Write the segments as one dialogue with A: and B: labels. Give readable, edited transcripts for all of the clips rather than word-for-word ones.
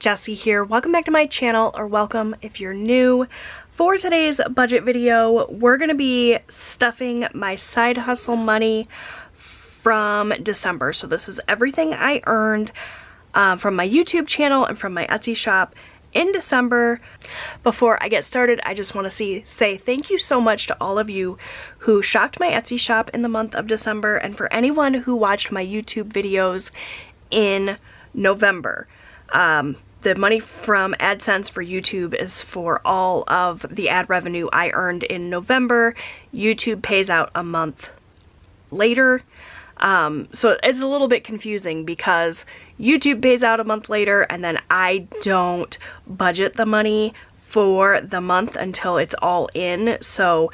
A: Jessie here. Welcome back to my channel, or welcome if you're new. For today's budget video, we're going to be stuffing my side hustle money from December. So this is everything I earned from my YouTube channel and from my Etsy shop in December. Before I get started, I just want to say thank you so much to all of you who shopped my Etsy shop in the month of December, and for anyone who watched my YouTube videos in November. The money from AdSense for YouTube is for all of the ad revenue I earned in November. YouTube pays out a month later. So it's a little bit confusing because YouTube pays out a month later and then I don't budget the money for the month until it's all in. So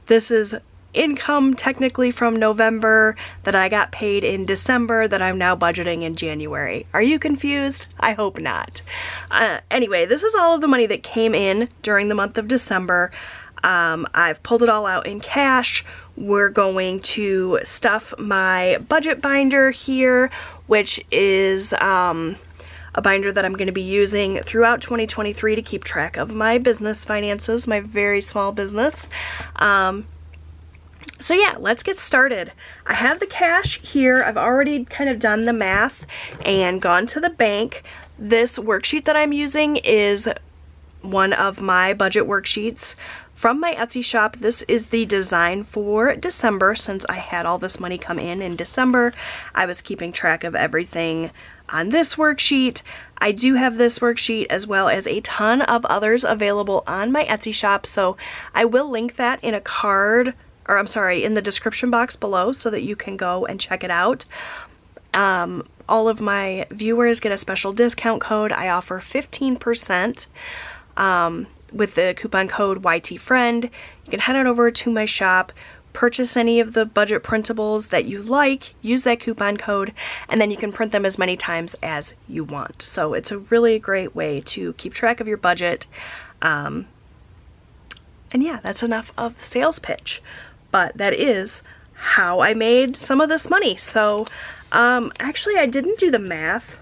A: this is income technically from November that I got paid in December that I'm now budgeting in January. Are you confused? I hope not. Anyway, this is all of the money that came in during the month of December. I've pulled it all out in cash. We're going to stuff my budget binder here, which is a binder that I'm going to be using throughout 2023 to keep track of my business finances, my very small business. So yeah, let's get started. I have the cash here. I've already kind of done the math and gone to the bank. This worksheet that I'm using is one of my budget worksheets from my Etsy shop. This is the design for December. Since I had all this money come in December, I was keeping track of everything on this worksheet. I do have this worksheet as well as a ton of others available on my Etsy shop, so I will link that in a card, or I'm sorry, in the description box below so that you can go and check it out. All of my viewers get a special discount code. I offer 15% with the coupon code YTFriend. You can head on over to my shop, purchase any of the budget printables that you like, use that coupon code, and then you can print them as many times as you want. So it's a really great way to keep track of your budget. And yeah, that's enough of the sales pitch. But that is how I made some of this money. So actually I didn't do the math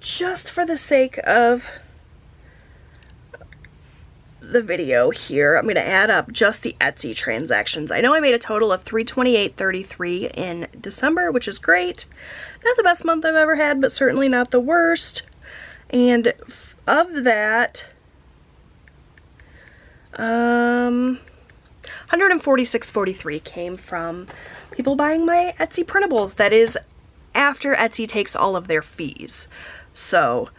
A: just for the sake of the video here. I'm going to add up just the Etsy transactions. I know I made a total of $328.33 in December, which is great. Not the best month I've ever had, but certainly not the worst. And of that, $146.43 came from people buying my Etsy printables. That is after Etsy takes all of their fees. So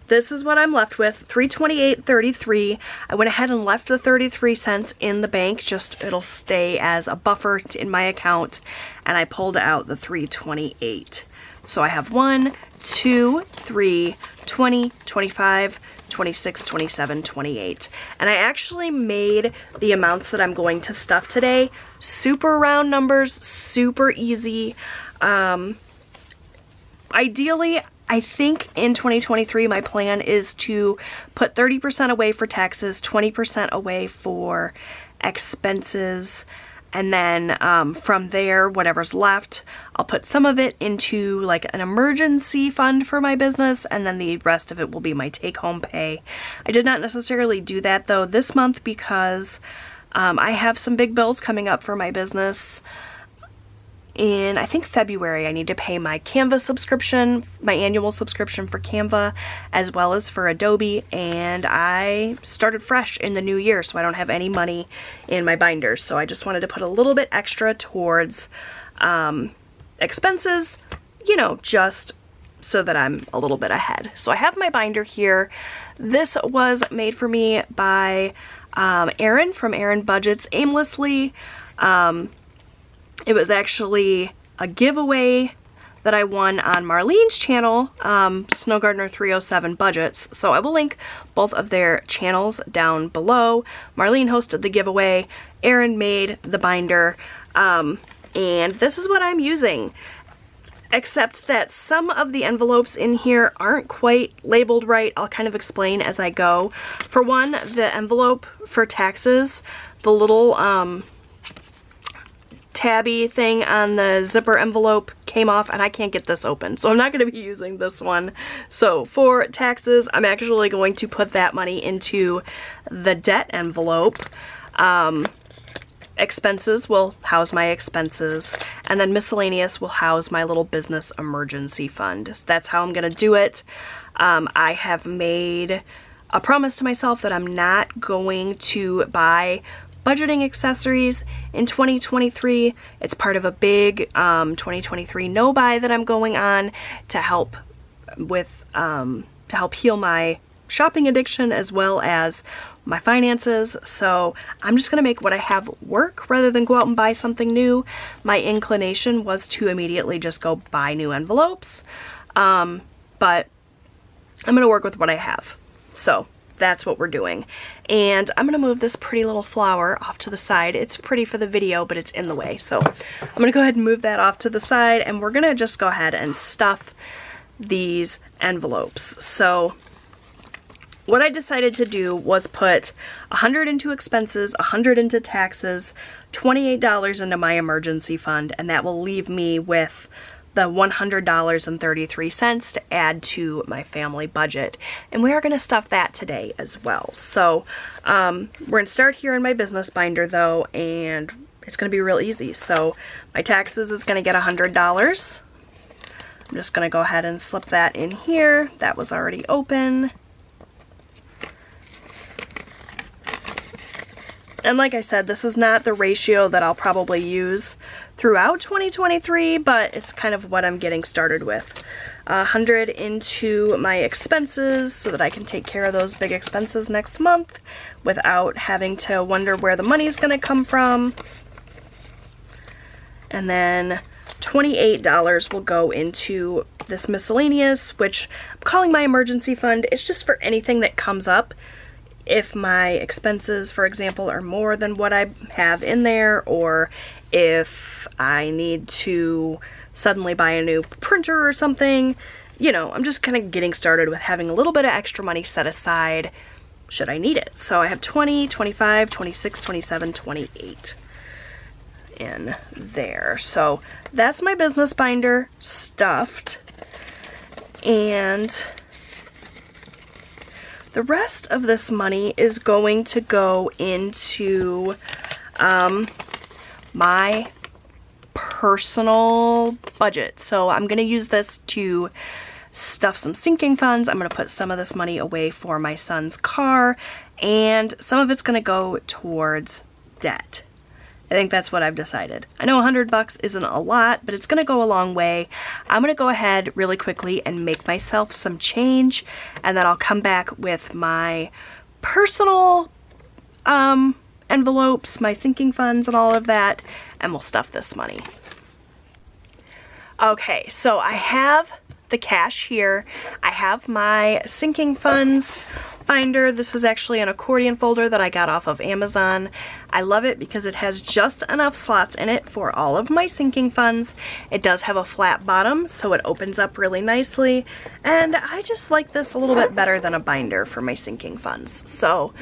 A: this is what I'm left with, $328.33. I went ahead and left the 33 cents in the bank, just it'll stay as a buffer in my account, and I pulled out the $328. So I have 1, 2, 3, 20, 25, 26, 27, 28. And I actually made the amounts that I'm going to stuff today super round numbers, super easy. Ideally, I think in 2023 my plan is to put 30% away for taxes, 20% away for expenses, and then from there, whatever's left, I'll put some of it into like an emergency fund for my business, and then the rest of it will be my take-home pay. I did not necessarily do that though this month because I have some big bills coming up for my business. In, I think, February, I need to pay my Canva subscription, my annual subscription for Canva, as well as for Adobe, and I started fresh in the new year, so I don't have any money in my binders, so I just wanted to put a little bit extra towards expenses, you know, just so that I'm a little bit ahead. So I have my binder here. This was made for me by Erin from Erin Budgets Aimlessly. It was actually a giveaway that I won on Marlene's channel, Snow Gardener 307 Budgets. So I will link both of their channels down below. Marlene hosted the giveaway, Erin made the binder, and this is what I'm using. Except that some of the envelopes in here aren't quite labeled right. I'll kind of explain as I go. For one, the envelope for taxes, the little tabby thing on the zipper envelope came off and I can't get this open, so I'm not going to be using this one. So for taxes, I'm actually going to put that money into the debt envelope. Expenses will house my expenses, and then miscellaneous will house my little business emergency fund. So that's how I'm going to do it. I have made a promise to myself that I'm not going to buy budgeting accessories in 2023. It's part of a big 2023 no buy that I'm going on to help with to help heal my shopping addiction as well as my finances. So I'm just gonna make what I have work rather than go out and buy something new. My inclination was to immediately just go buy new envelopes, but I'm gonna work with what I have. So that's what we're doing. And I'm gonna move this pretty little flower off to the side. It's pretty for the video, but it's in the way. So I'm gonna go ahead and move that off to the side, and we're gonna just go ahead and stuff these envelopes. So what I decided to do was put $100 into expenses, $100 into taxes, $28 into my emergency fund, and that will leave me with the $100.33 to add to my family budget. And we are going to stuff that today as well. So we're going to start here in my business binder though, and it's going to be real easy. So my taxes is going to get $100. I'm just going to go ahead and slip that in here. That was already open. And like I said, this is not the ratio that I'll probably use throughout 2023, but it's kind of what I'm getting started with. 100 into my expenses so that I can take care of those big expenses next month without having to wonder where the money's going to come from. And then $28 will go into this miscellaneous, which I'm calling my emergency fund. It's just for anything that comes up. If my expenses, for example, are more than what I have in there, or if I need to suddenly buy a new printer or something, you know, I'm just kind of getting started with having a little bit of extra money set aside should I need it. So I have 20, 25, 26, 27, 28 in there. So that's my business binder stuffed, and the rest of this money is going to go into my personal budget. So I'm going to use this to stuff some sinking funds. I'm going to put some of this money away for my son's car, and some of it's going to go towards debt. I think that's what I've decided. I know $100 isn't a lot, but it's going to go a long way. I'm going to go ahead really quickly and make myself some change, and then I'll come back with my personal envelopes, my sinking funds and all of that, and we'll stuff this money. Okay, so I have the cash here. I have my sinking funds binder. This is actually an accordion folder that I got off of Amazon. I love it because it has just enough slots in it for all of my sinking funds. It does have a flat bottom, so it opens up really nicely, and I just like this a little bit better than a binder for my sinking funds. So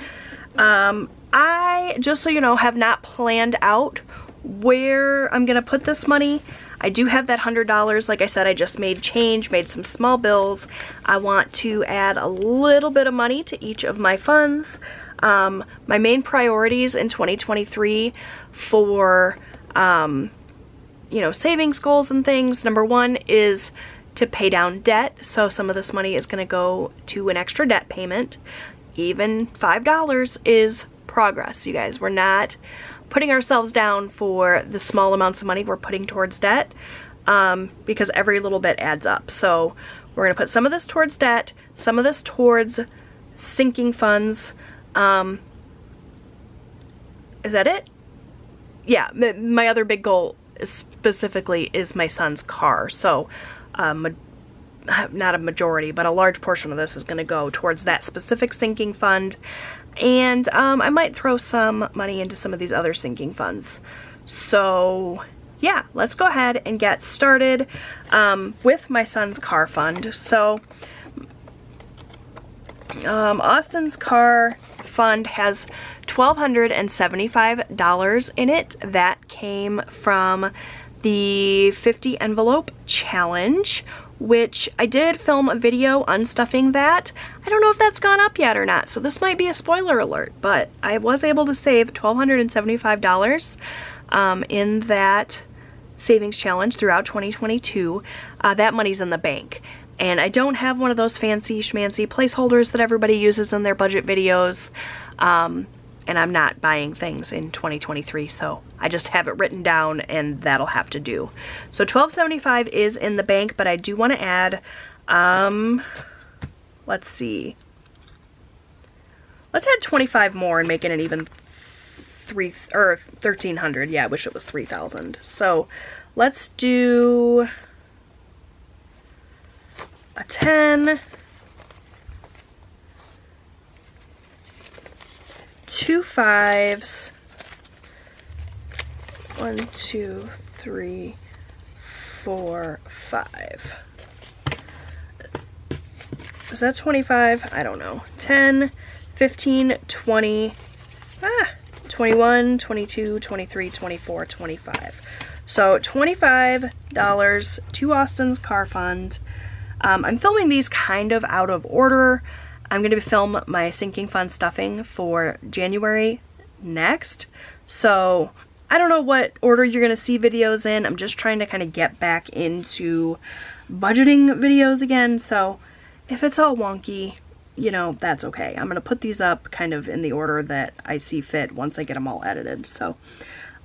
A: I, just so you know, have not planned out where I'm gonna put this money. I do have that $100. Like I said, I just made change, made some small bills. I want to add a little bit of money to each of my funds. My main priorities in 2023 for, you know, savings goals and things. Number one is to pay down debt. So some of this money is going to go to an extra debt payment. Even $5 is progress, you guys. We're not putting ourselves down for the small amounts of money we're putting towards debt, because every little bit adds up. So we're going to put some of this towards debt, some of this towards sinking funds. Is that it? Yeah, my other big goal specifically is my son's car. So not a majority, but a large portion of this is going to go towards that specific sinking fund. And I might throw some money into some of these other sinking funds. So yeah, let's go ahead and get started with my son's car fund. So Austin's car fund has $1,275 in it. That came from the 50 envelope challenge, which I did film a video unstuffing that. I don't know if that's gone up yet or not, so this might be a spoiler alert, but I was able to save $1,275 in that savings challenge throughout 2022. That money's in the bank. And I don't have one of those fancy schmancy placeholders that everybody uses in their budget videos. And I'm not buying things in 2023, so I just have it written down and that'll have to do. So $1,275 is in the bank, but I do want to add, let's see. Let's add 25 more and make it an even 1,300. Yeah, I wish it was 3,000. So let's do a 10, 2 5s, 1, 2, 3, 4, 5. Is that 25? I don't know. 10, 15, 20, 21, 22, 23, 24, 25. So $25 to Austin's car fund. I'm filming these kind of out of order. I'm going to film my sinking fund stuffing for January next. So I don't know what order you're going to see videos in. I'm just trying to kind of get back into budgeting videos again. So if it's all wonky, you know, that's okay. I'm going to put these up kind of in the order that I see fit once I get them all edited. So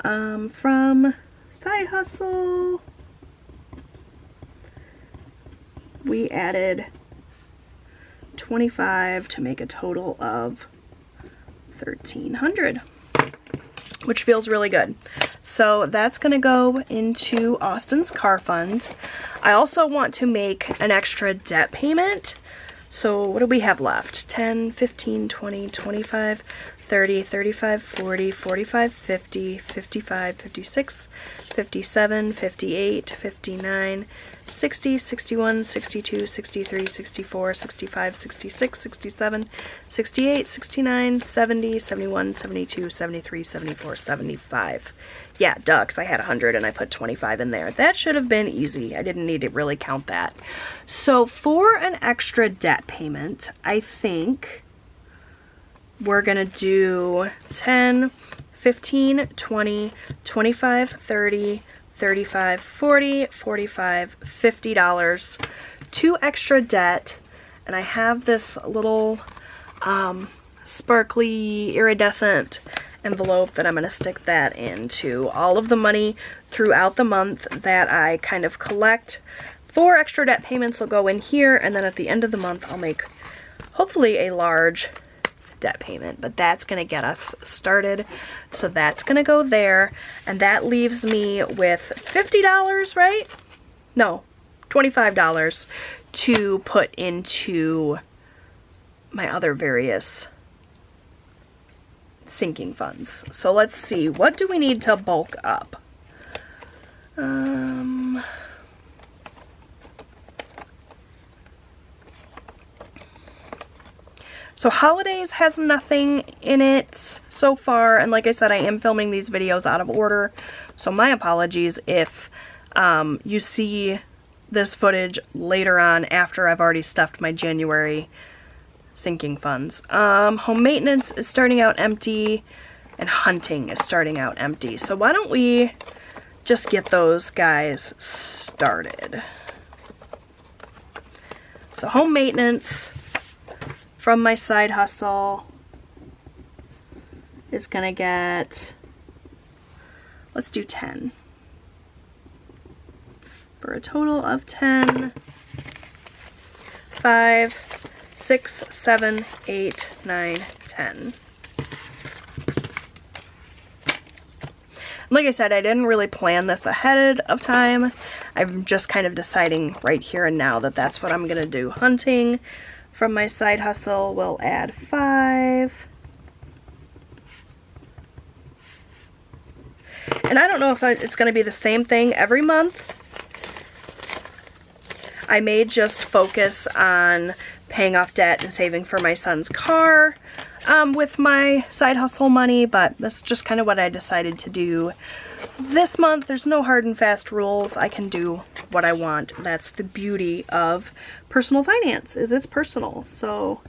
A: from Side Hustle, we added 25 to make a total of 1,300, which feels really good. So that's gonna go into Austin's car fund. I also want to make an extra debt payment. So what do we have left? 10, 15, 20, 25, 30, 35, 40, 45, 50, 55, 56, 57, 58, 59, 60, 61, 62, 63, 64, 65, 66, 67, 68, 69, 70, 71, 72, 73, 74, 75. Yeah, ducks. I had 100 and I put 25 in there. That should have been easy. I didn't need to really count that. So for an extra debt payment, I think we're gonna do 10, 15, 20, 25, 30, 35, 40, 45, $50, 2 extra debt, and I have this little sparkly iridescent envelope that I'm going to stick that into. All of the money throughout the month that I kind of collect for extra debt payments will go in here, and then at the end of the month I'll make hopefully a large debt payment, but that's going to get us started. So that's going to go there, and that leaves me with $50, right? No, $25 to put into my other various sinking funds. So let's see, what do we need to bulk up? So holidays has nothing in it so far, and like I said, I am filming these videos out of order, so my apologies if you see this footage later on after I've already stuffed my January sinking funds. Home maintenance is starting out empty, and hunting is starting out empty. So why don't we just get those guys started. So home maintenance from my side hustle is gonna get, let's do 10. For a total of 10, 5, 6, 7, 8, 9, 10. Like I said, I didn't really plan this ahead of time. I'm just kind of deciding right here and now that that's what I'm gonna do. Hunting from my side hustle will add 5. And I don't know if it's gonna be the same thing every month. I may just focus on paying off debt and saving for my son's car with my side hustle money, but that's just kind of what I decided to do this month. There's no hard and fast rules. I can do what I want. That's the beauty of personal finance, is it's personal. So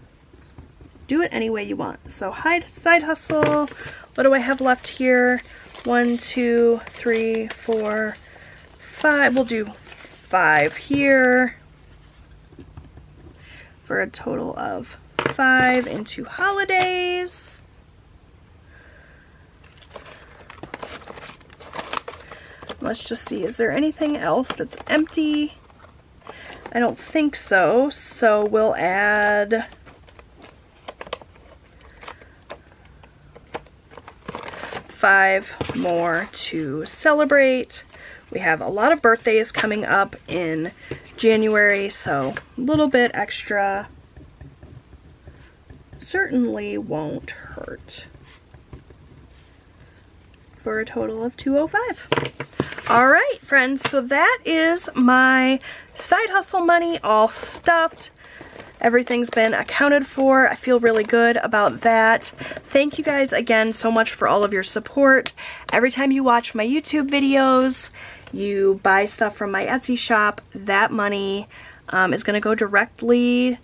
A: do it any way you want. So side hustle. What do I have left here? 1, 2, 3, 4, 5. We'll do 5 here for a total of 5 into holidays. Let's just see, is there anything else that's empty? I don't think so, so we'll add $5 more to celebrate. We have a lot of birthdays coming up in January, so a little bit extra certainly won't hurt, for a total of $205. All right, friends, so that is my side hustle money all stuffed. Everything's been accounted for. I feel really good about that. Thank you guys again so much for all of your support. Every time you watch my YouTube videos, you buy stuff from my Etsy shop, that money is going to go directly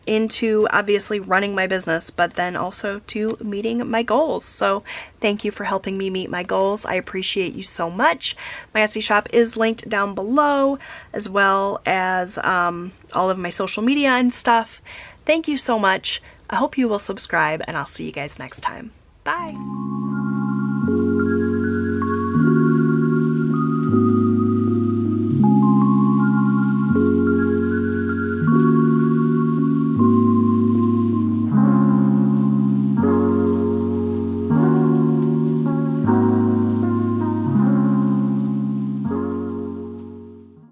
A: into obviously running my business, but then also to meeting my goals. So thank you for helping me meet my goals. I appreciate you so much. My Etsy shop is linked down below, as well as all of my social media and stuff. Thank you so much. I hope you will subscribe, and I'll see you guys next time. Bye.